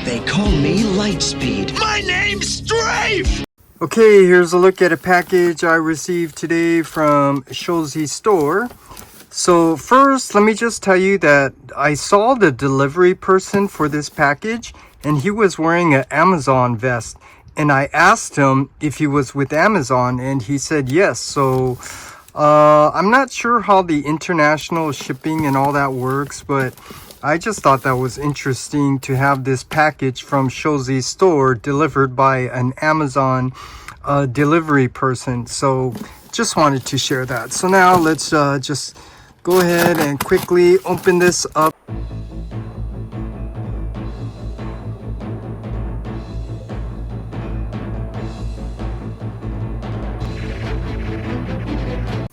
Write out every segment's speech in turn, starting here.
They call me Lightspeed. My name's Strafe! Okay, here's a look at a package I received today from Shozi store. So first, let me just tell you that I saw the delivery person for this package and he was wearing an Amazon vest. And I asked him if he was with Amazon and he said yes. So I'm not sure how the international shipping and all that works, but I just thought that was interesting to have this package from Shozi store delivered by an Amazon delivery person. So just wanted to share that. So now let's just go ahead and quickly open this up.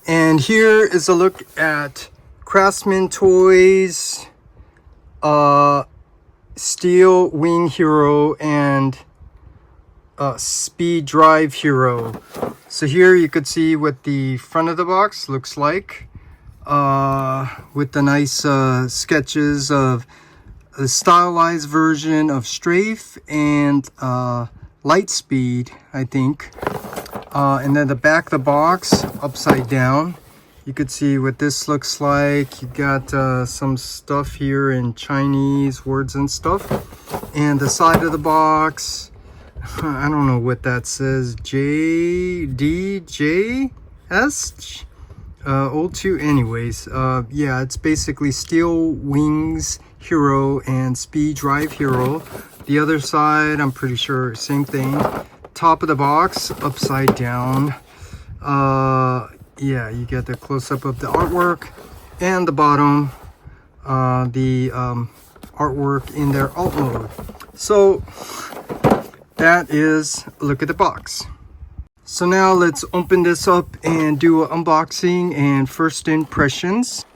And here is a look at Craftsman Toys Steel Wing Hero and Speed Drive Hero. So here you could see what the front of the box looks like, with the nice sketches of the stylized version of Strafe and Lightspeed, I think. And then the back of the box upside down, you could see what this looks like. You got some stuff here in Chinese words and stuff. And the side of the box, I don't know what that says. DJS-02. Anyways, yeah, it's basically Steel Wings Hero and Speed Drive Hero. The other side, I'm pretty sure, same thing. Top of the box upside down. Yeah, you get the close-up of the artwork, and the bottom, the artwork in their alt mode. So that is a look at the box. So now let's open this up and do an unboxing and first impressions.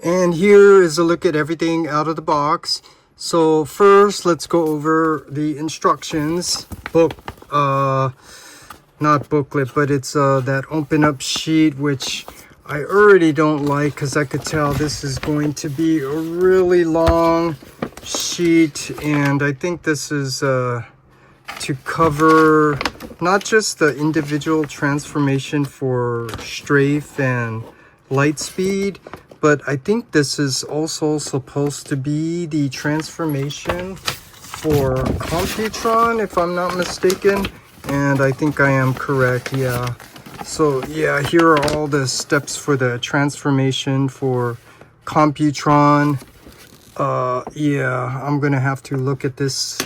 And here is a look at everything out of the box. So first, let's go over the instructions book. Not booklet, but it's that open up sheet, which I already don't like because I could tell this is going to be a really long sheet. And I think this is to cover not just the individual transformation for Strafe and Lightspeed, but I think this is also supposed to be the transformation for Computron, if I'm not mistaken. And I think I am correct, yeah. So yeah, here are all the steps for the transformation for Computron. Yeah, I'm gonna have to look at this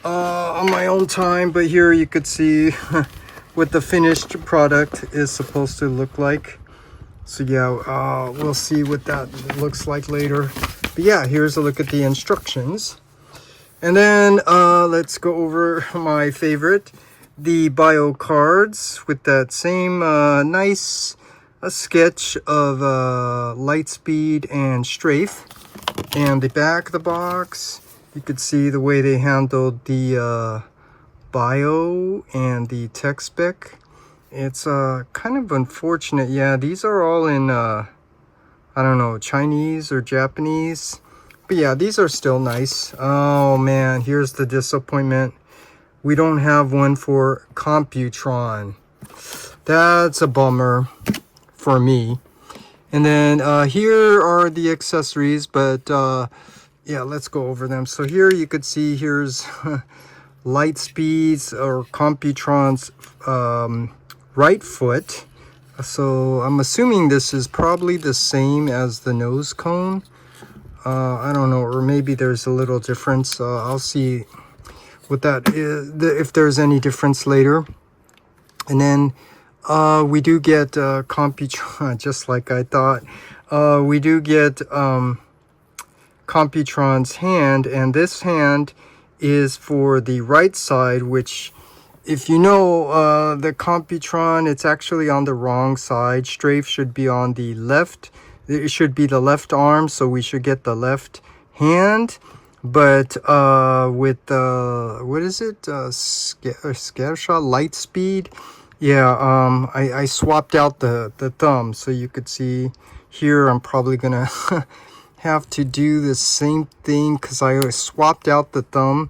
on my own time, but here you could see what the finished product is supposed to look like. So yeah, we'll see what that looks like later. But yeah, here's a look at the instructions. And then let's go over my favorite, the bio cards, with that same nice sketch of Lightspeed and Strafe. And the back of the box, you could see the way they handled the bio and the tech spec. It's kind of unfortunate. Yeah, these are all in I don't know, Chinese or Japanese, but yeah, these are still nice. Oh man, here's the disappointment. We don't have one for Computron. That's a bummer for me. And then here are the accessories, but yeah, let's go over them. So here you could see, here's Lightspeed's or Computron's right foot. So I'm assuming this is probably the same as the nose cone. I don't know, or maybe there's a little difference. I'll see what that is, if there's any difference later. And then we do get Computron, just like I thought. We do get Computron's hand, and this hand is for the right side, which if you know the Computron, it's actually on the wrong side. Strafe should be on the left. It should be the left arm, so we should get the left hand. But with what is it? Scattershot light speed. Yeah, I swapped out the thumb, so you could see here. I'm probably gonna have to do the same thing because I swapped out the thumb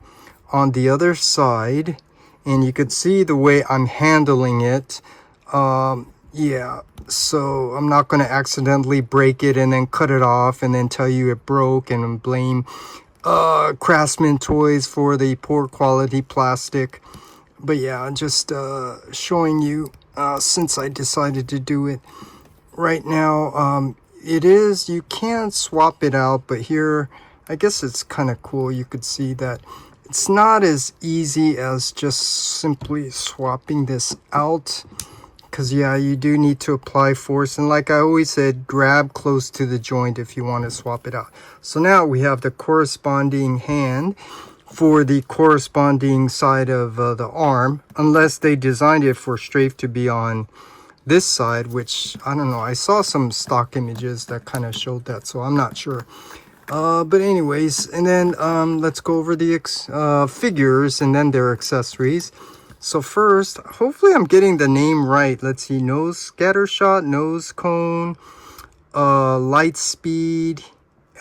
on the other side, and you could see the way I'm handling it. Yeah, so I'm not going to accidentally break it and then cut it off and then tell you it broke and blame Craftsman toys for the poor quality plastic. But yeah, just showing you since I decided to do it right now. It is, you can swap it out, but here I guess it's kind of cool. You could see that it's not as easy as just simply swapping this out, because yeah, you do need to apply force, and like I always said, grab close to the joint if you want to swap it out. So now we have the corresponding hand for the corresponding side of the arm, unless they designed it for strafe to be on this side, which I don't know. I saw some stock images that kind of showed that, so I'm not sure. But anyways, and then let's go over the figures and then their accessories. So first, hopefully I'm getting the name right. Let's see, nose scattershot, nose cone, light speed,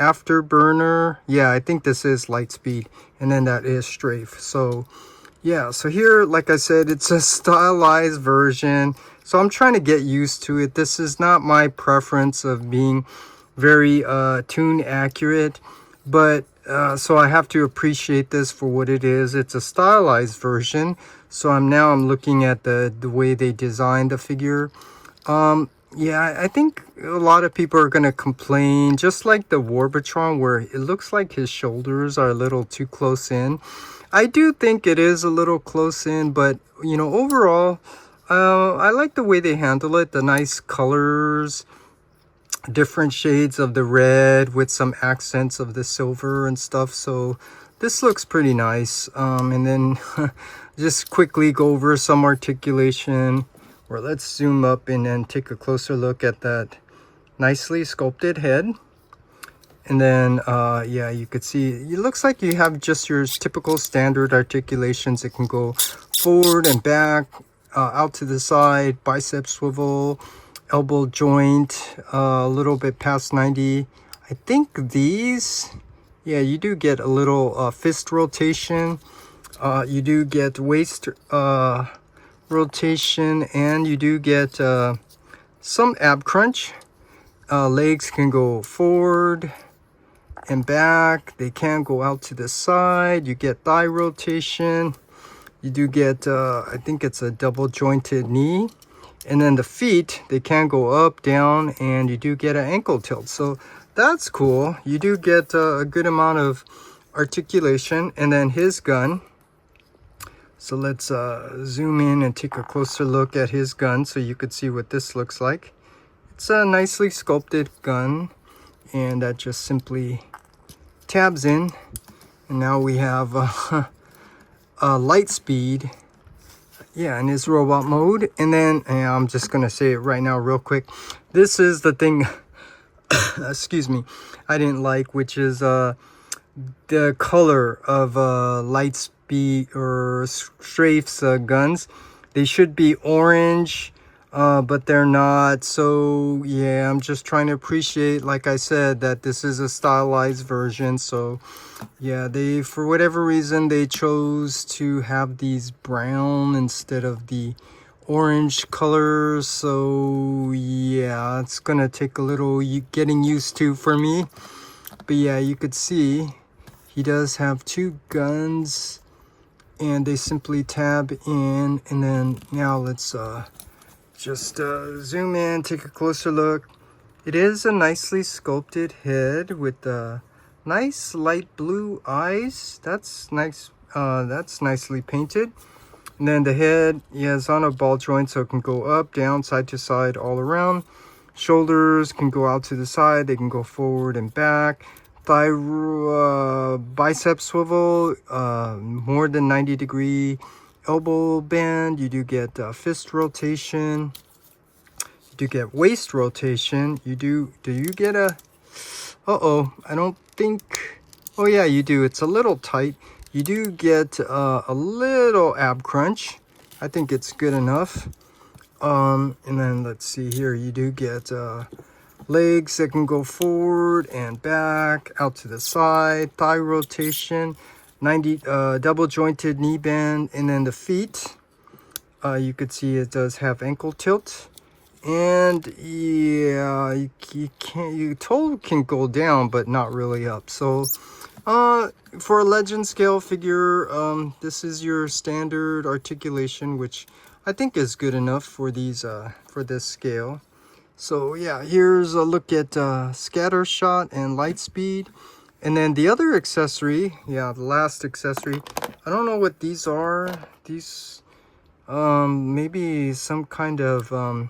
afterburner. Yeah, I think this is light speed, and then that is strafe. So yeah, so here, like I said, it's a stylized version. So I'm trying to get used to it. This is not my preference of being very tune accurate, but so I have to appreciate this for what it is. It's a stylized version. So I'm looking at the way they designed the figure. Yeah, I think a lot of people are going to complain, just like the Warbatron, where it looks like his shoulders are a little too close in. I do think it is a little close in, but you know, overall, I like the way they handle it. The nice colors, different shades of the red with some accents of the silver and stuff. So this looks pretty nice. And then just quickly go over some articulation, or let's zoom up and then take a closer look at that nicely sculpted head. And then yeah, you could see it looks like you have just your typical standard articulations. It can go forward and back, out to the side, bicep swivel, elbow joint, a little bit past 90. I think these, yeah, you do get a little fist rotation. You do get waist rotation, and you do get some ab crunch. Legs can go forward and back. They can go out to the side. You get thigh rotation. You do get, I think it's a double jointed knee. And then the feet, they can go up, down, and you do get an ankle tilt. So that's cool. You do get a good amount of articulation. And then his gun. So let's zoom in and take a closer look at his gun so you could see what this looks like. It's a nicely sculpted gun, and that just simply tabs in. And now we have light speed, yeah, in his robot mode. And then I'm just gonna say it right now real quick, this is the thing excuse me, I didn't like, which is the color of light speed or strafe's guns. They should be orange, but they're not. So yeah, I'm just trying to appreciate, like I said, that this is a stylized version. So yeah, they, for whatever reason, they chose to have these brown instead of the orange colors. So yeah, it's gonna take a little getting used to for me. But yeah, you could see he does have two guns, and they simply tab in. And then now let's just zoom in, take a closer look. It is a nicely sculpted head with nice light blue eyes. That's nice. That's nicely painted. And then the head, yeah, is on a ball joint, so it can go up, down, side to side, all around. Shoulders can go out to the side. They can go forward and back. bicep swivel, more than 90-degree elbow bend. You do get fist rotation. You do get waist rotation. Do you get a... Uh-oh, I don't think... Oh yeah, you do. It's a little tight. You do get a little ab crunch. I think it's good enough. And then let's see here. You do get legs that can go forward and back, out to the side, thigh rotation, 90 double jointed knee bend, and then the feet. You could see it does have ankle tilt. And yeah, you totally can go down, but not really up. So for a legend scale figure, this is your standard articulation, which I think is good enough for these for this scale. So yeah, here's a look at scatter shot and light speed. And then the other accessory, yeah, the last accessory, I don't know what these are. These maybe some kind of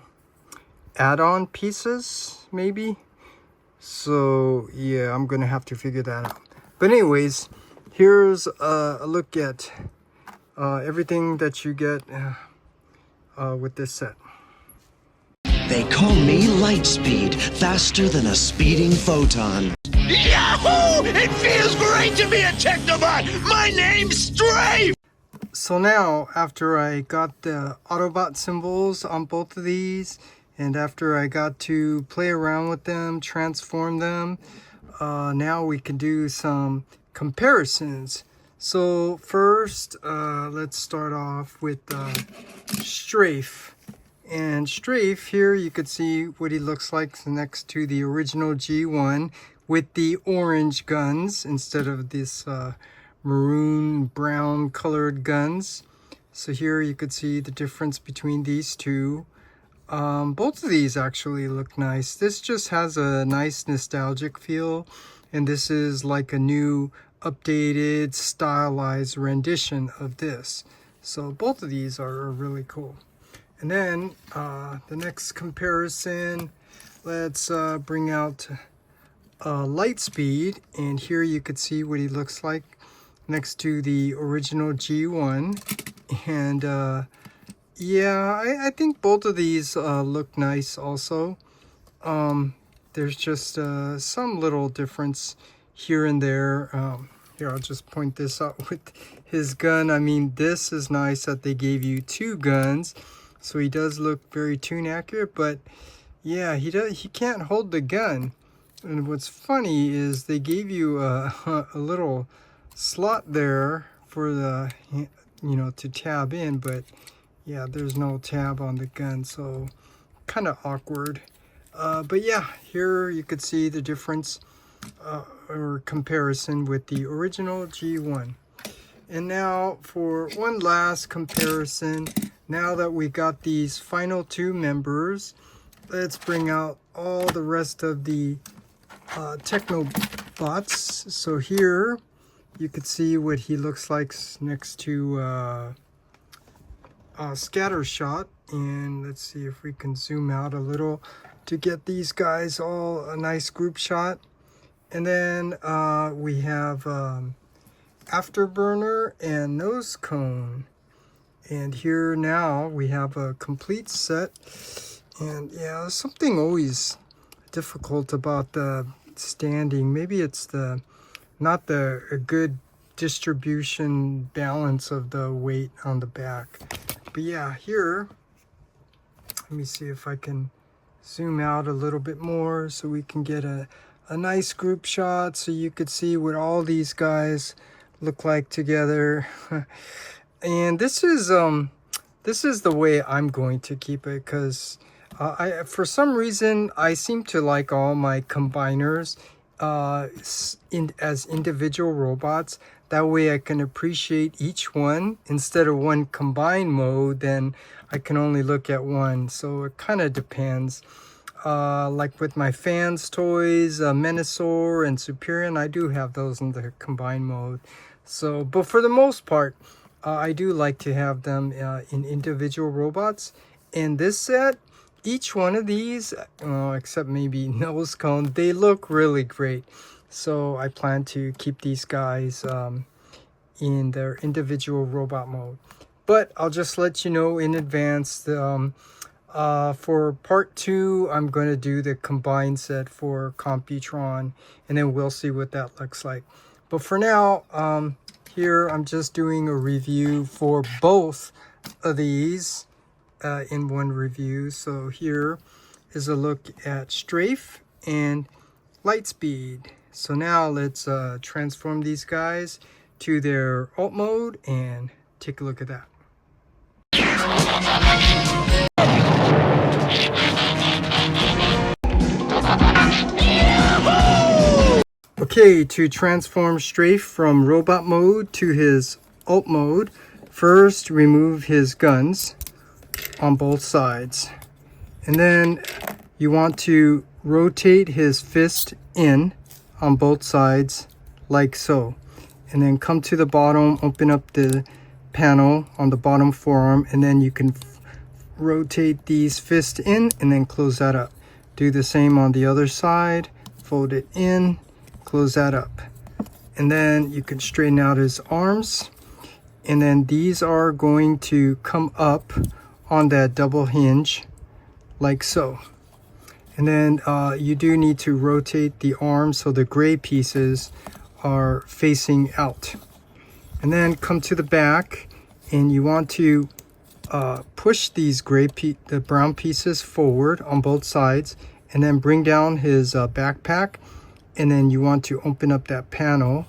add-on pieces, maybe. So yeah, I'm gonna have to figure that out. But anyways, here's a look at everything that you get with this set. They call me Lightspeed, faster than a speeding photon. Yahoo! It feels great to be a Technobot! My name's Strafe! So now, after I got the Autobot symbols on both of these, and after I got to play around with them, transform them, now we can do some comparisons. So first, let's start off with Strafe. And Strafe, here you could see what he looks like next to the original G1 with the orange guns instead of this maroon brown colored guns. So here you could see the difference between these two. Both of these actually look nice. This just has a nice nostalgic feel, and this is like a new updated stylized rendition of this. So both of these are really cool. And then the next comparison, let's bring out Lightspeed, and here you could see what he looks like next to the original G1. And yeah, I think both of these look nice also. There's just some little difference here and there. Here, I'll just point this out with his gun. I mean, this is nice that they gave you two guns. So he does look very tune accurate, but yeah, he can't hold the gun. And what's funny is they gave you a little slot there for the, to tab in, but yeah, there's no tab on the gun, so kind of awkward. But yeah, here you could see the difference or comparison with the original G1. And now for one last comparison, now that we got these final two members, let's bring out all the rest of the Technobots. So here you could see what he looks like next to Scattershot. And let's see if we can zoom out a little to get these guys all a nice group shot. And then we have Afterburner and Nose Cone. And here now we have a complete set. And yeah, something always difficult about the standing. Maybe it's not a good distribution balance of the weight on the back. But yeah, here, let me see if I can zoom out a little bit more so we can get a nice group shot so you could see what all these guys look like together. And this is the way I'm going to keep it, because for some reason I seem to like all my combiners as individual robots. That way I can appreciate each one. Instead of one combined mode, then I can only look at one. So it kind of depends. Like with my fans toys, Menasor and Superior, I do have those in the combined mode. So, but for the most part, I do like to have them in individual robots. In this set, each one of these, except maybe Nose Cone, they look really great. So I plan to keep these guys in their individual robot mode. But I'll just let you know in advance, for part 2, I'm going to do the combined set for Computron, and then we'll see what that looks like. But for now, here I'm just doing a review for both of these in one review. So here is a look at strafe and lightspeed. So now let's transform these guys to their alt mode and take a look at that. Okay, to transform strafe from robot mode to his alt mode, first remove his guns on both sides. And then you want to rotate his fist in on both sides like so. And then come to the bottom, open up the panel on the bottom forearm, and then you can rotate these fists in and then close that up. Do the same on the other side, fold it in, close that up. And then you can straighten out his arms, and then these are going to come up on that double hinge like so. And then you do need to rotate the arms so the gray pieces are facing out. And then come to the back, and you want to push these the brown pieces forward on both sides, and then bring down his backpack, and then you want to open up that panel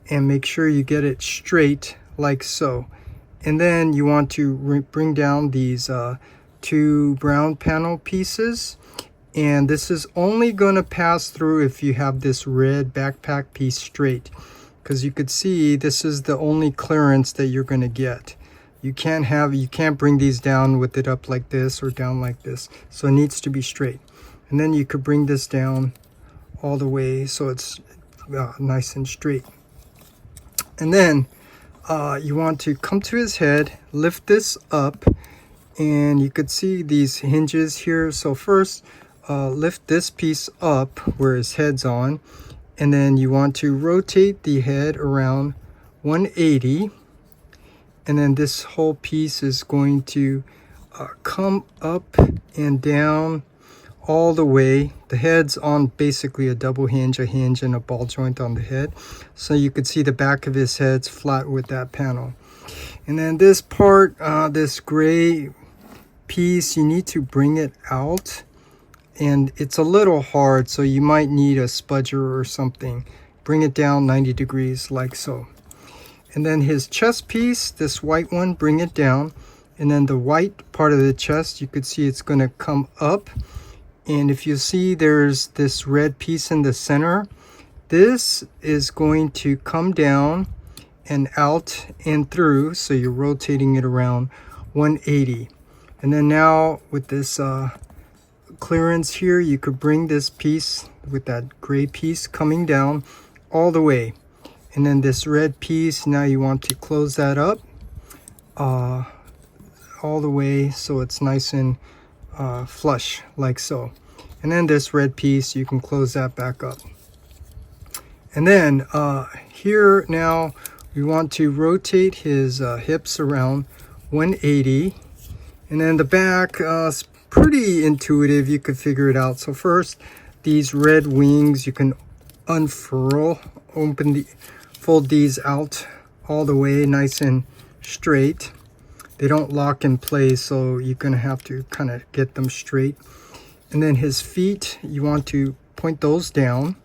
and make sure you get it straight like so. And then you want to bring down these 2 brown panel pieces, and this is only going to pass through if you have this red backpack piece straight, because you could see this is the only clearance that you're going to get. You can't bring these down with it up like this or down like this, so it needs to be straight. And then you could bring this down all the way so it's nice and straight. And then you want to come to his head, lift this up, and you could see these hinges here. So first lift this piece up where his head's on, and then you want to rotate the head around 180, and then this whole piece is going to come up and down all the way. The head's on basically a double hinge, a hinge and a ball joint on the head, so you could see the back of his head's flat with that panel. And then this part, this gray piece, you need to bring it out, and it's a little hard, so you might need a spudger or something. Bring it down 90 degrees like so. And then his chest piece, this white one, bring it down, and then the white part of the chest, you could see it's going to come up. And if you see there's this red piece in the center, this is going to come down and out and through, so you're rotating it around 180. And then now with this clearance here, you could bring this piece with that gray piece coming down all the way. And then this red piece, now you want to close that up all the way so it's nice and flush like so. And then this red piece, you can close that back up. And then here now we want to rotate his hips around 180. And then the back is pretty intuitive, you could figure it out. So first, these red wings you can unfurl, fold these out all the way nice and straight. They don't lock in place, so you're going to have to kind of get them straight. And then his feet, you want to point those down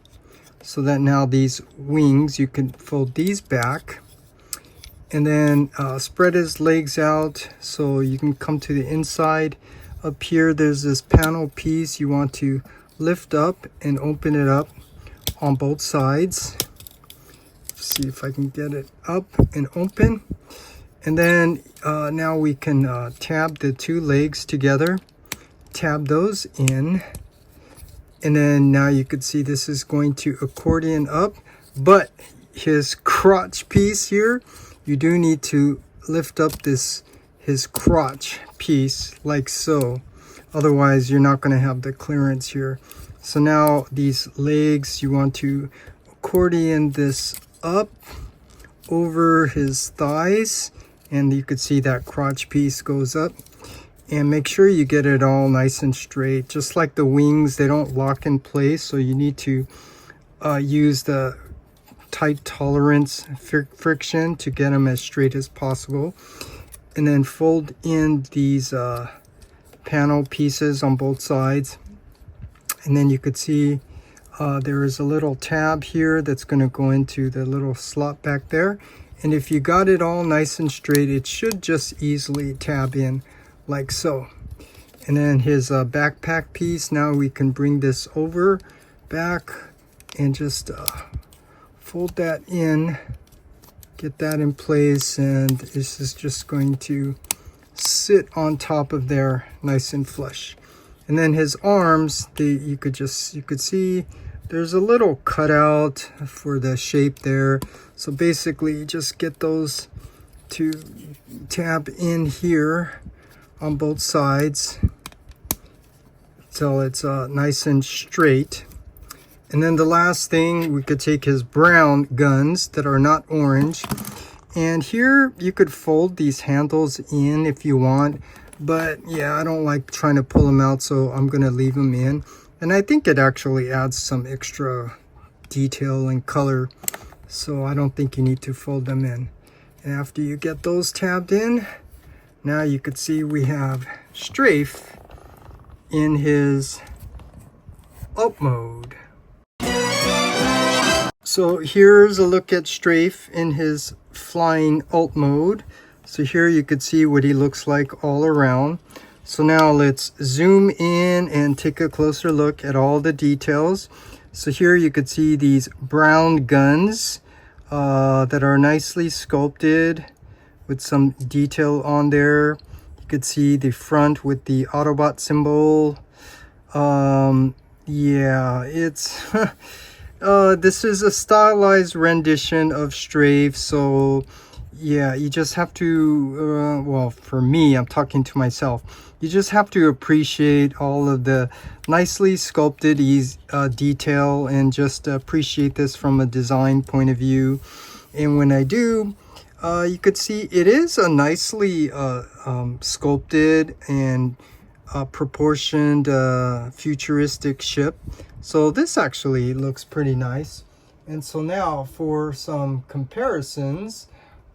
so that now these wings, you can fold these back. And then spread his legs out so you can come to the inside. Up here, there's this panel piece you want to lift up and open it up on both sides. See if I can get it up and open. And then now we can tab the 2 legs together, tab those in, and then now you could see this is going to accordion up, but his crotch piece here, you do need to lift up his crotch piece like so, otherwise you're not going to have the clearance here. So now these legs, you want to accordion this up over his thighs, and you could see that crotch piece goes up. And make sure you get it all nice and straight. Just like the wings, they don't lock in place, so you need to use the tight tolerance friction to get them as straight as possible. And then fold in these panel pieces on both sides. And then you could see there is a little tab here that's going to go into the little slot back there. And if you got it all nice and straight, it should just easily tab in like so. And then his backpack piece, now we can bring this over back and just fold that in, get that in place, and this is just going to sit on top of there nice and flush. And then his arms, you could see there's a little cutout for the shape there. So basically just get those to tab in here on both sides till it's nice and straight. And then the last thing, we could take his brown guns that are not orange, and here you could fold these handles in if you want, but yeah, I don't like trying to pull them out, so I'm gonna leave them in. And I think it actually adds some extra detail and color, so I don't think you need to fold them in. And after you get those tabbed in, now you could see we have Strafe in his alt mode. So here's a look at Strafe in his flying alt mode. So here you could see what he looks like all around. So now let's zoom in and take a closer look at all the details. So here you could see these brown guns that are nicely sculpted with some detail on there. You could see the front with the Autobot symbol. Yeah, it's this is a stylized rendition of Strafe, so yeah, you just have to well, for me, I'm talking to myself, you just have to appreciate all of the nicely sculpted detail, and just appreciate this from a design point of view. And when I do, you could see it is a nicely sculpted and proportioned futuristic ship. So this actually looks pretty nice. And so now for some comparisons,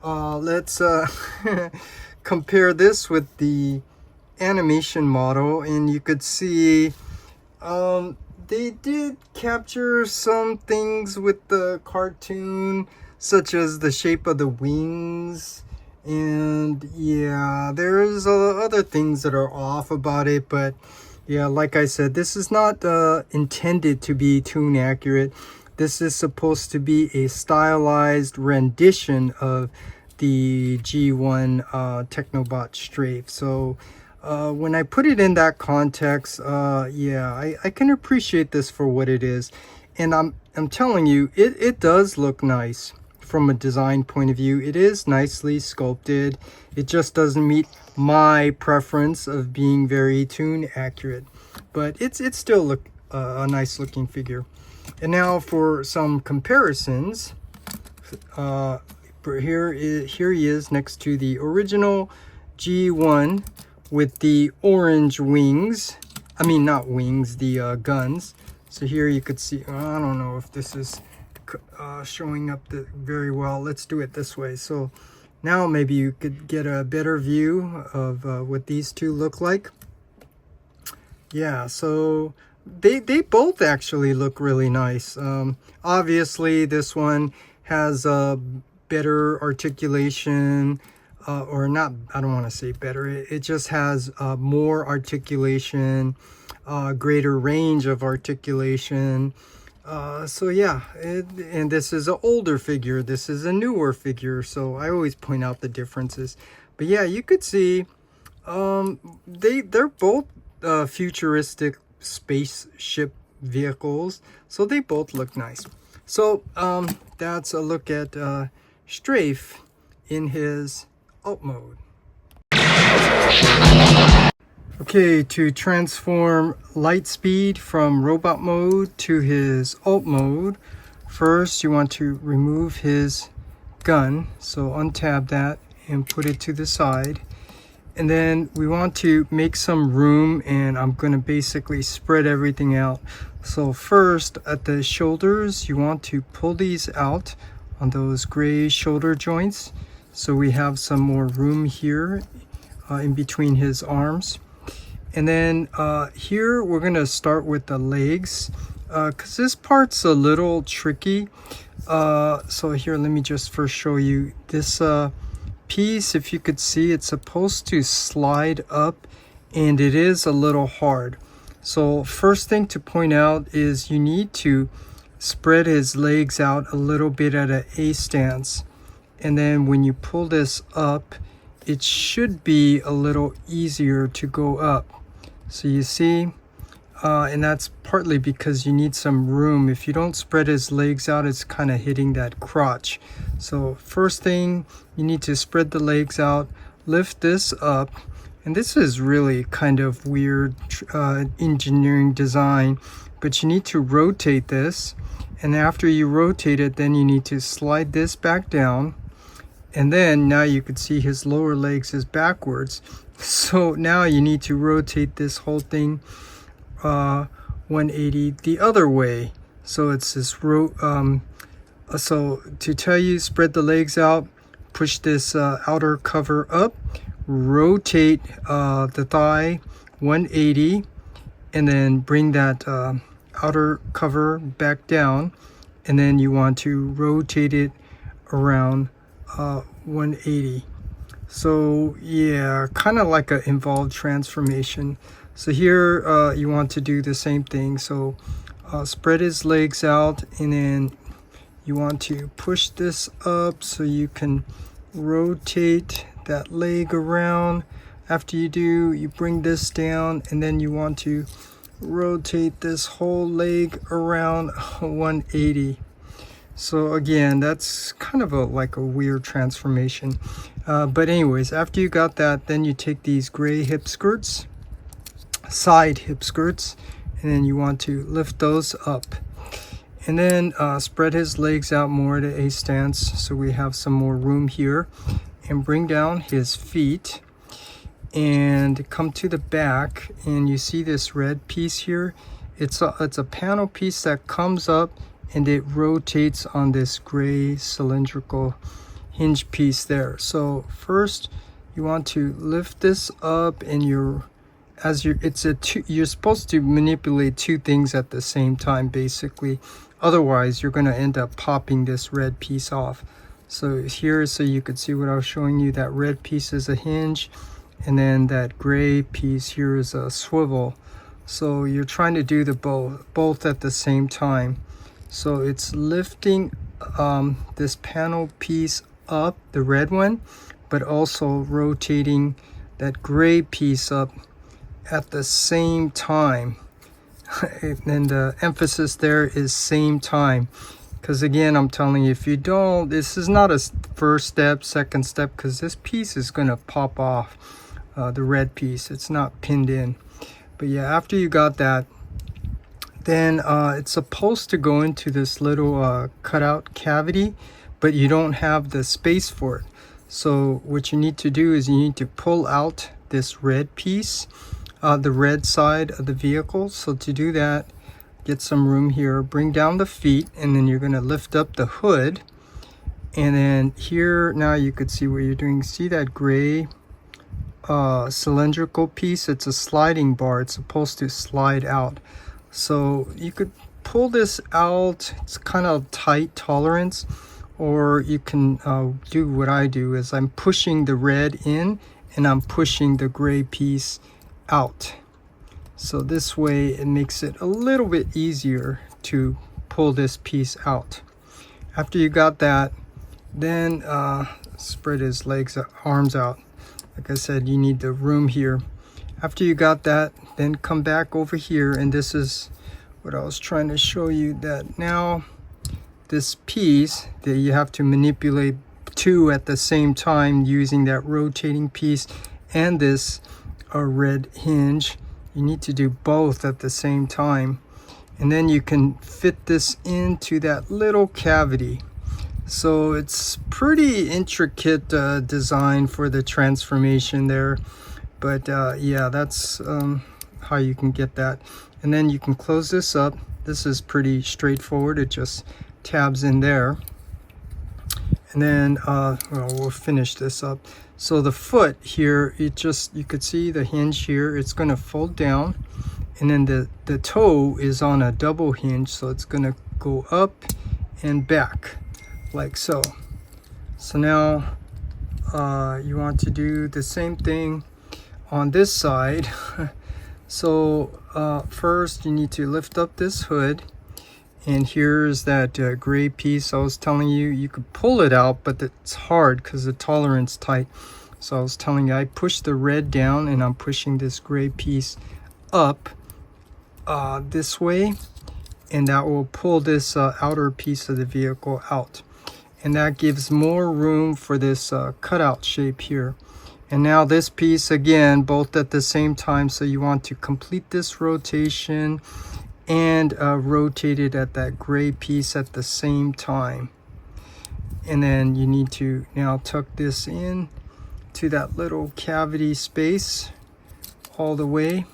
let's compare this with the animation model, and you could see they did capture some things with the cartoon, such as the shape of the wings, and yeah, there's other things that are off about it. But yeah, like I said, this is not intended to be toon accurate. This is supposed to be a stylized rendition of the G1 Technobot Strafe. So when I put it in that context, yeah, I can appreciate this for what it is. And I'm telling you, it does look nice from a design point of view. It is nicely sculpted. It just doesn't meet my preference of being very toon accurate, but it's still a nice looking figure. And now for some comparisons, here he is next to the original G1 with the orange wings. I mean, not wings, the guns. So here you could see, I don't know if this is showing up very well. Let's do it this way. So now maybe you could get a better view of what these two look like. Yeah, so they both actually look really nice. Obviously this one has a better articulation, or not, I don't want to say better, it just has more articulation, greater range of articulation. So yeah, and this is an older figure, this is a newer figure, so I always point out the differences. But yeah, you could see they're both futuristic spaceship vehicles, so they both look nice. So that's a look at Strafe in his alt mode. Okay, to transform Lightspeed from robot mode to his alt mode, first you want to remove his gun, so untab that and put it to the side. And then we want to make some room, and I'm going to basically spread everything out. So first at the shoulders, you want to pull these out on those gray shoulder joints, so we have some more room here in between his arms. And then here we're going to start with the legs, because this part's a little tricky. So here, let me just first show you this piece. If you could see, it's supposed to slide up, and it is a little hard. So first thing to point out is you need to spread his legs out a little bit at an A stance, and then when you pull this up, it should be a little easier to go up. So you see, and that's partly because you need some room. If you don't spread his legs out, it's kind of hitting that crotch. So first thing, you need to spread the legs out, lift this up, and this is really kind of weird engineering design, but you need to rotate this, and after you rotate it, then you need to slide this back down, and then now you could see his lower legs is backwards. So now you need to rotate this whole thing 180 the other way. So it's this so to tell you, spread the legs out, push this outer cover up, rotate the thigh 180, and then bring that outer cover back down, and then you want to rotate it around 180. So yeah, kind of like an involved transformation. So here you want to do the same thing. So spread his legs out, and then you want to push this up so you can rotate that leg around. After you do, you bring this down, and then you want to rotate this whole leg around 180. So again, that's kind of like a weird transformation. But anyways, after you got that, then you take these gray hip skirts, side hip skirts, and then you want to lift those up. And then spread his legs out more to A stance, so we have some more room here. And bring down his feet and come to the back, and you see this red piece here. It's a panel piece that comes up, and it rotates on this gray cylindrical hinge piece there. So first you want to lift this up, and you're supposed to manipulate two things at the same time basically, otherwise you're going to end up popping this red piece off. So here, so you could see what I was showing you, that red piece is a hinge, and then that gray piece here is a swivel. So you're trying to do the both at the same time. So it's lifting this panel piece up, the red one, but also rotating that gray piece up at the same time. And the emphasis there is same time, because again, I'm telling you, if you don't, this is not a first step, second step, because this piece is going to pop off, the red piece. It's not pinned in. But yeah, after you got that, then it's supposed to go into this little cutout cavity, but you don't have the space for it. So what you need to do is you need to pull out this red piece, the red side of the vehicle. So to do that, get some room here, bring down the feet, and then you're going to lift up the hood. And then here, now you could see what you're doing. See that gray cylindrical piece? It's a sliding bar. It's supposed to slide out. So you could pull this out. It's kind of tight tolerance, or you can do what I do, is I'm pushing the red in and I'm pushing the gray piece out. So this way it makes it a little bit easier to pull this piece out. After you got that, then spread his legs, arms out. Like I said, you need the room here. After you got that, then come back over here, and this is what I was trying to show you, that now this piece that you have to manipulate two at the same time using that rotating piece and this red hinge. You need to do both at the same time. and then you can fit this into that little cavity. So it's pretty intricate design for the transformation there, but yeah, that's how you can get that. And then you can close this up. This is pretty straightforward. It just tabs in there. And then well, we'll finish this up. So the foot here, you could see the hinge here. It's going to fold down, and then the toe is on a double hinge, so it's going to go up and back like so. So now you want to do the same thing on this side. So first you need to lift up this hood, and here's that gray piece I was telling you. You could pull it out, but it's hard because the tolerance tight. So I was telling you, I push the red down, and I'm pushing this gray piece up this way, and that will pull this outer piece of the vehicle out, and that gives more room for this cutout shape here. And now this piece again, both at the same time, so you want to complete this rotation and rotate it at that gray piece at the same time. And then you need to now tuck this in to that little cavity space all the way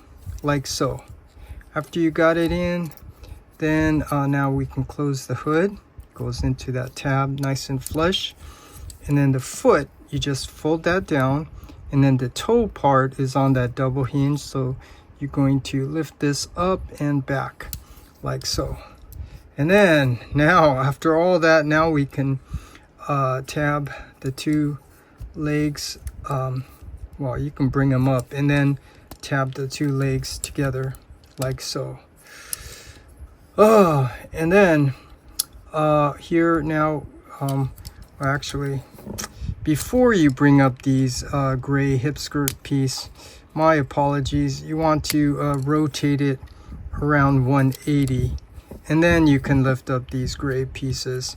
like so. After you got it in, then now we can close the hood. Goes into that tab nice and flush. And then the foot, you just fold that down, and then the toe part is on that double hinge, so you're going to lift this up and back like so. And then now, after all that, now we can tab the two legs. Well, you can bring them up and then tab the two legs together like so. Oh, and then here now, actually, before you bring up these gray hip skirt piece, my apologies, you want to rotate it around 180, and then you can lift up these gray pieces.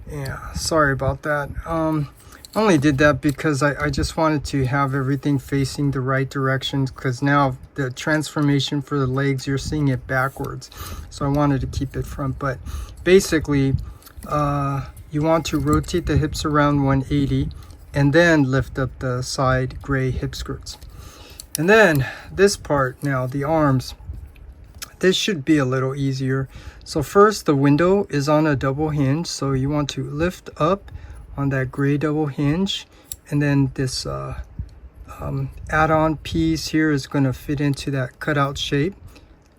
Yeah, sorry about that. I only did that because I just wanted to have everything facing the right direction, because now the transformation for the legs, you're seeing it backwards, so I wanted to keep it front. But basically you want to rotate the hips around 180 and then lift up the side gray hip skirts. And then this part now, the arms, this should be a little easier. So first, the window is on a double hinge, so you want to lift up on that gray double hinge, and then this add-on piece here is going to fit into that cutout shape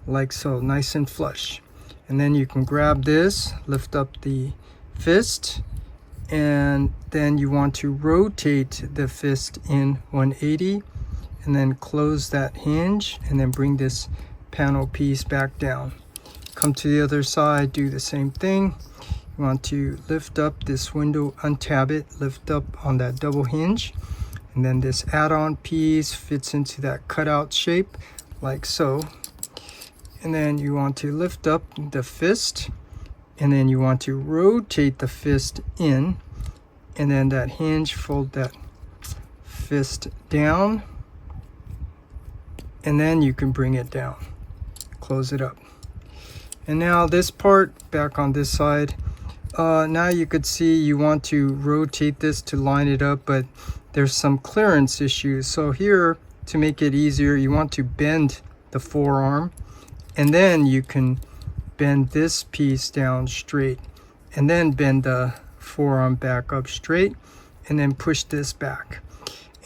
like so, nice and flush. And then you can grab this, lift up the fist, and then you want to rotate the fist in 180, and then close that hinge, and then bring this panel piece back down. Come to the other side, do the same thing. You want to lift up this window, untab it, lift up on that double hinge, and then this add-on piece fits into that cutout shape like so. And then you want to lift up the fist, and then you want to rotate the fist in, and then that hinge, fold that fist down, and then you can bring it down, close it up. And now this part, back on this side, now you could see you want to rotate this to line it up, but there's some clearance issues. So here, to make it easier, you want to bend the forearm, and then you can bend this piece down straight, and then bend the forearm back up straight, and then push this back.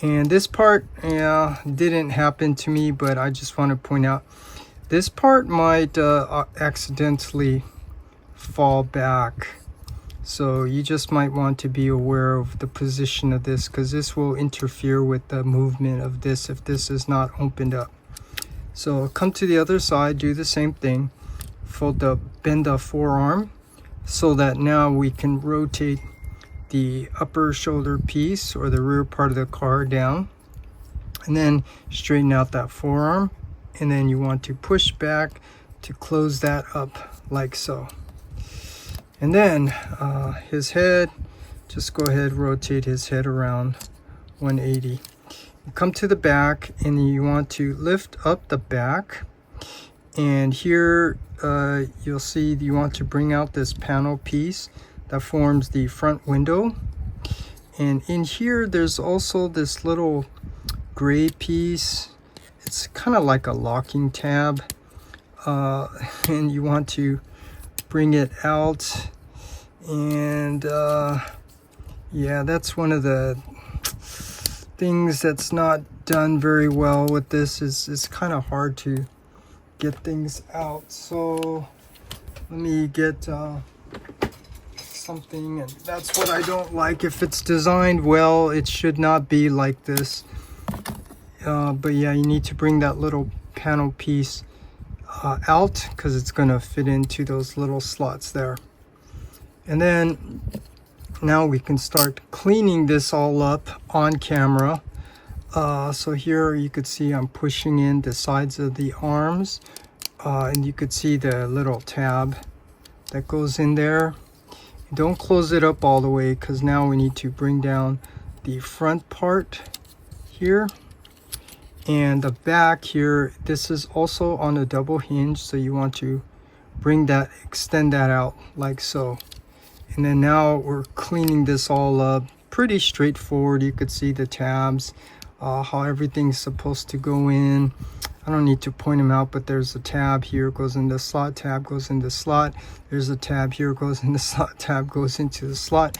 And this part, yeah, didn't happen to me, but I just want to point out this part might accidentally fall back. So you just might want to be aware of the position of this, because this will interfere with the movement of this if this is not opened up. So come to the other side, do the same thing, bend the forearm, so that now we can rotate the upper shoulder piece or the rear part of the car down, and then straighten out that forearm, and then you want to push back to close that up like so. And then his head, just go ahead, rotate his head around 180. You come to the back, and you want to lift up the back, and here you'll see you want to bring out this panel piece that forms the front window. And in here, there's also this little gray piece. It's kind of like a locking tab. And you want to bring it out. And yeah, that's one of the things that's not done very well with this. Is it's kind of hard to get things out. So let me get something, and that's what I don't like. If it's designed well, it should not be like this. But yeah, you need to bring that little panel piece out because it's going to fit into those little slots there. And then now we can start cleaning this all up on camera. So here you could see I'm pushing in the sides of the arms, and you could see the little tab that goes in there. Don't close it up all the way because now we need to bring down the front part here and the back here. This is also on a double hinge, so you want to bring that, extend that out like so. And then now we're cleaning this all up. Pretty straightforward. You could see the tabs, how everything's supposed to go in. I don't need to point them out, but there's a tab here, goes in the slot, tab goes in the slot. There's a tab here, goes in the slot, tab goes into the slot.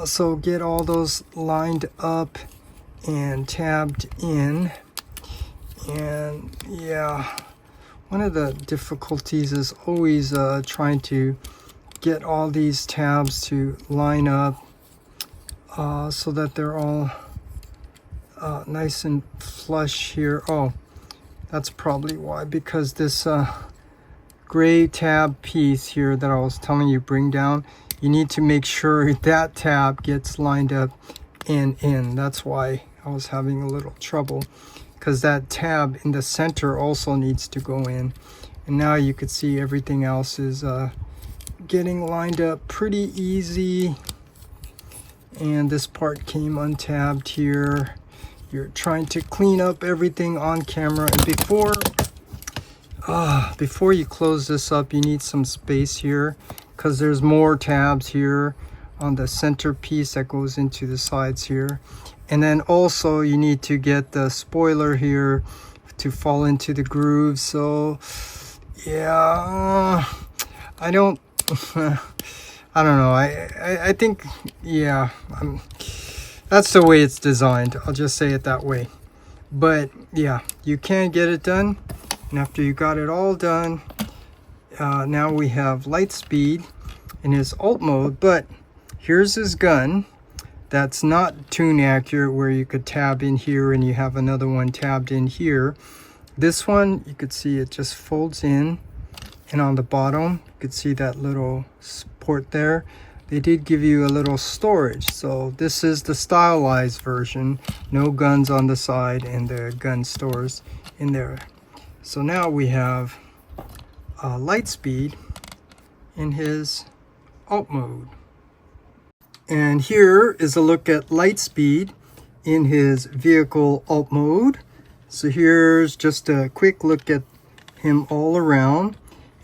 So get all those lined up and tabbed in. And yeah, one of the difficulties is always trying to get all these tabs to line up so that they're all nice and flush here. Oh, that's probably why, because this gray tab piece here that I was telling you bring down, you need to make sure that tab gets lined up and in. That's why I was having a little trouble, because that tab in the center also needs to go in. And now you could see everything else is getting lined up pretty easy. And this part came untabbed here. You're trying to clean up everything on camera, and before you close this up, you need some space here because there's more tabs here on the center piece that goes into the sides here. And then also you need to get the spoiler here to fall into the groove. So yeah, I don't know. I think, yeah, that's the way it's designed. I'll just say it that way. But yeah, you can get it done. And after you got it all done, now we have Lightspeed in his alt mode. But here's his gun. That's not tune accurate, where you could tab in here and you have another one tabbed in here. This one, you could see it just folds in. And on the bottom, you could see that little port there. They did give you a little storage. So this is the stylized version. No guns on the side, and the gun stores in there. So now we have Lightspeed in his alt mode. And here is a look at Lightspeed in his vehicle alt mode. So here's just a quick look at him all around.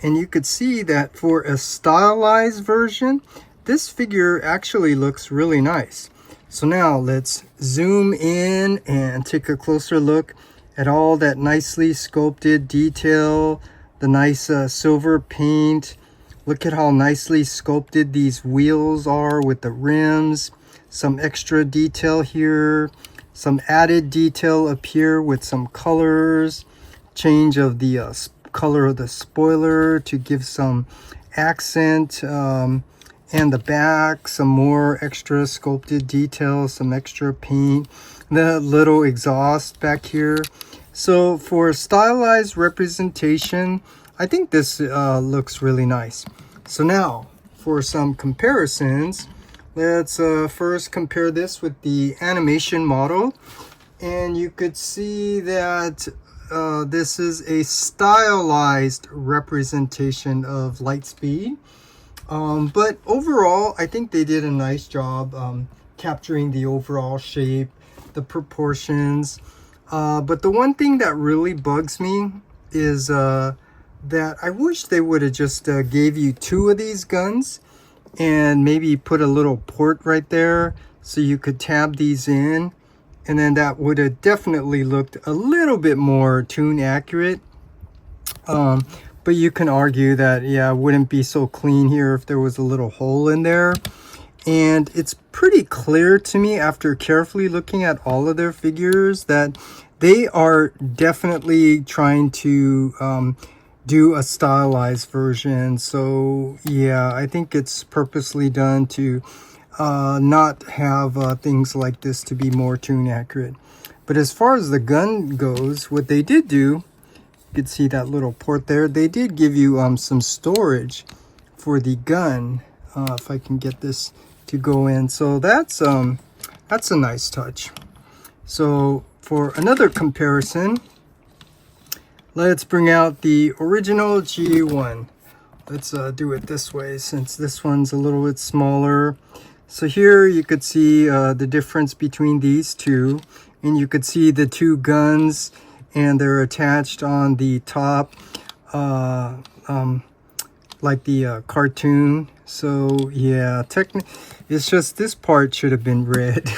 And you could see that for a stylized version, this figure actually looks really nice. So now let's zoom in and take a closer look at all that nicely sculpted detail, the nice silver paint. Look at how nicely sculpted these wheels are with the rims. Some extra detail here, some added detail up here with some colors, change of the color of the spoiler to give some accent, and the back, some more extra sculpted details, some extra paint, the little exhaust back here. So for stylized representation, I think this looks really nice. So now for some comparisons, let's first compare this with the animation model. And you could see that this is a stylized representation of Lightspeed. But overall, I think they did a nice job capturing the overall shape, the proportions. But the one thing that really bugs me is that I wish they would have just gave you 2 of these guns and maybe put a little port right there so you could tab these in, and then that would have definitely looked a little bit more tune accurate. But you can argue that, yeah, it wouldn't be so clean here if there was a little hole in there. And it's pretty clear to me after carefully looking at all of their figures that they are definitely trying to do a stylized version. So yeah, I think it's purposely done to not have things like this to be more tune accurate. But as far as the gun goes, what they did do, you could see that little port there, they did give you some storage for the gun, if I can get this to go in. So that's a nice touch. So for another comparison, let's bring out the original G1. Let's do it this way since this one's a little bit smaller. So here you could see the difference between these two, and you could see the 2 guns, and they're attached on the top like the cartoon. So yeah, it's just this part should have been red.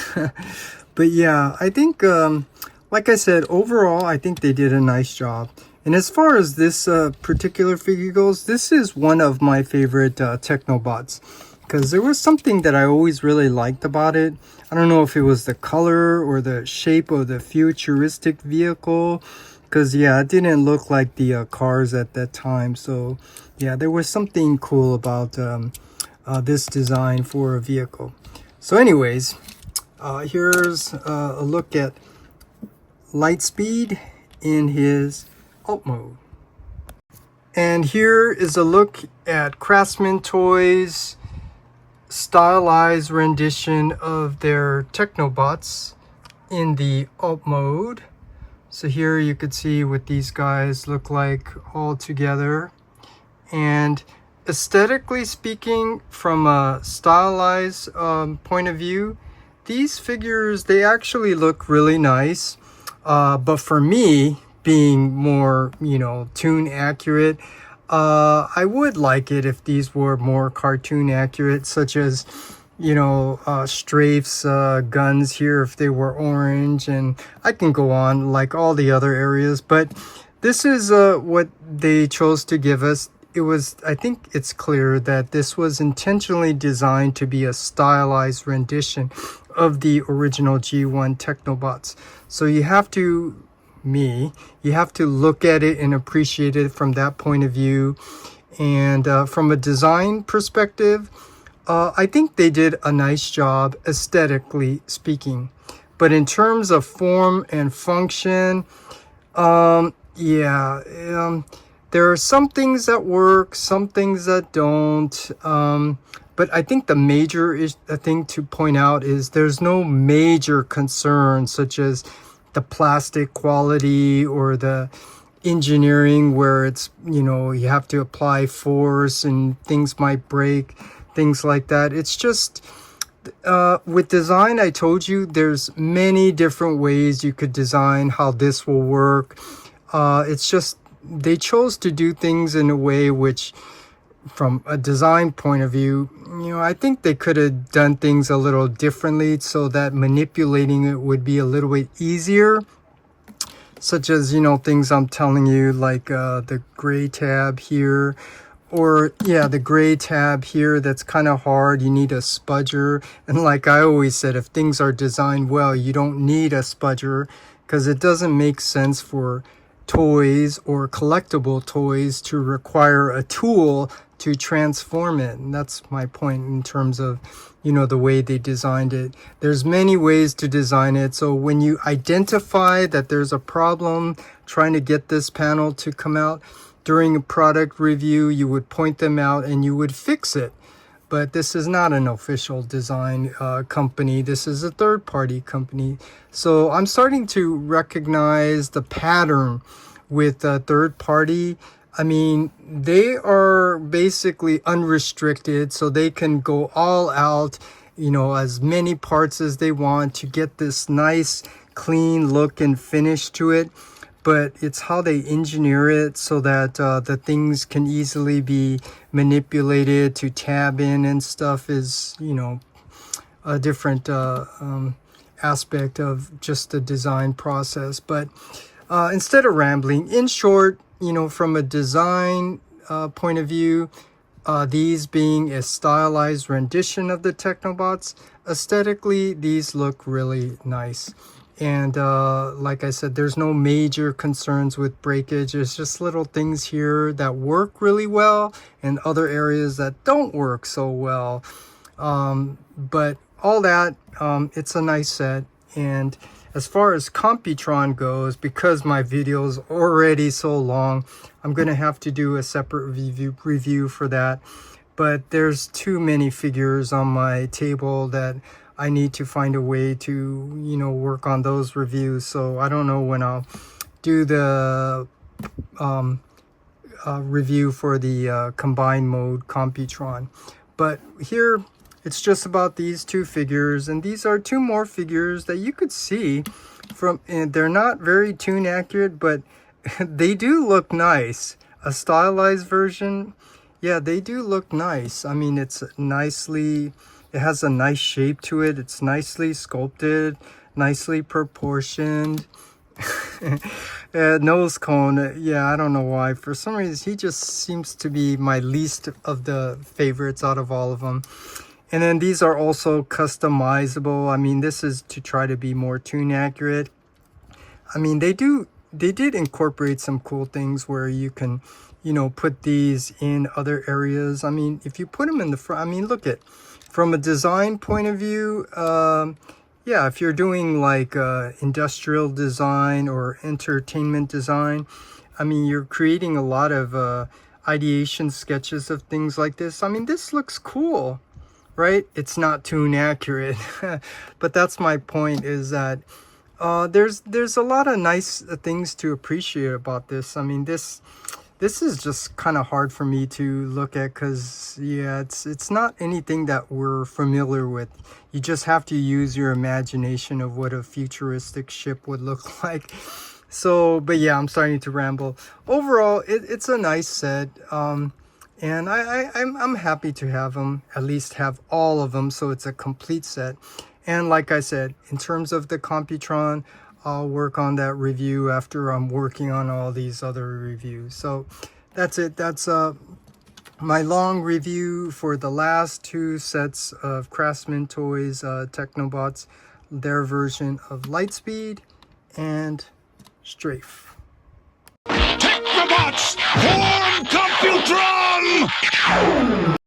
But yeah, I think like I said, overall I think they did a nice job. And as far as this particular figure goes, this is one of my favorite Technobots, because there was something that I always really liked about it. I don't know if it was the color or the shape of the futuristic vehicle, because yeah, it didn't look like the cars at that time. So yeah, there was something cool about this design for a vehicle. So anyways, here's a look at Lightspeed in his alt mode. And here is a look at Craftsman Toys' stylized rendition of their Technobots in the alt mode. So here you could see what these guys look like all together. And aesthetically speaking, from a stylized point of view, these figures, they actually look really nice. But for me, being more, you know, tune accurate, I would like it if these were more cartoon accurate, such as, you know, Strafe's guns here if they were orange, and I can go on like all the other areas. But this is what they chose to give us. It was, I think it's clear that this was intentionally designed to be a stylized rendition of the original G1 Technobots. So you have to, you have to look at it and appreciate it from that point of view. And from a design perspective, I think they did a nice job aesthetically speaking. But in terms of form and function, there are some things that work, some things that don't. But I think the major thing to point out is there's no major concern such as the plastic quality or the engineering where it's, you know, you have to apply force and things might break, things like that. It's just with design, I told you there's many different ways you could design how this will work. It's just they chose to do things in a way which, from a design point of view, you know, I think they could have done things a little differently so that manipulating it would be a little bit easier. Such as, you know, things I'm telling you, like the gray tab here, or yeah, the gray tab here, that's kind of hard. You need a spudger. And like I always said, if things are designed well, you don't need a spudger, because it doesn't make sense for toys or collectible toys to require a tool to transform it. And that's my point in terms of, you know, the way they designed it. There's many ways to design it. So when you identify that there's a problem trying to get this panel to come out during a product review, you would point them out and you would fix it. But this is not an official design company. This is a third-party company. So I'm starting to recognize the pattern with third-party. I mean, they are basically unrestricted, so they can go all out, you know, as many parts as they want to get this nice, clean look and finish to it. but it's how they engineer it so that the things can easily be manipulated to tab in and stuff is, you know, a different aspect of just the design process. But instead of rambling, in short, you know, from a design point of view, these being a stylized rendition of the Technobots, aesthetically, these look really nice. And like I said, there's no major concerns with breakage. There's just little things here that work really well and other areas that don't work so well. But all that, it's a nice set. And as far as Computron goes, because my video is already so long, I'm going to have to do a separate review for that. But there's too many figures on my table that I need to find a way to, you know, work on those reviews. So I don't know when I'll do the review for the combined mode Computron. But here, it's just about these two figures, and these are two more figures that you could see from, and they're not very tune accurate, but they do look nice. A stylized version, yeah, they do look nice. I mean, it's nicely, it has a nice shape to it. It's nicely sculpted, nicely proportioned. Nose cone, yeah, I don't know why. For some reason, he just seems to be my least of the favorites out of all of them. And then these are also customizable. I mean, this is to try to be more tune accurate. I mean, they did incorporate some cool things where you can, you know, put these in other areas. I mean, if you put them in the front, I mean, look at, from a design point of view, yeah, if you're doing like industrial design or entertainment design, I mean, you're creating a lot of ideation sketches of things like this. I mean, this looks cool, right? It's not tune accurate, but that's my point, is that there's a lot of nice things to appreciate about this. I mean, this is just kind of hard for me to look at because, yeah, it's not anything that we're familiar with. You just have to use your imagination of what a futuristic ship would look like. So, but yeah, I'm starting to ramble. Overall, it's a nice set. And I'm happy to have them, at least have all of them, so it's a complete set. And like I said, in terms of the Computron, I'll work on that review after I'm working on all these other reviews. So that's it. That's my long review for the last two sets of Craftsman Toys Technobots, their version of Lightspeed and Strafe. Technobots, form Computron!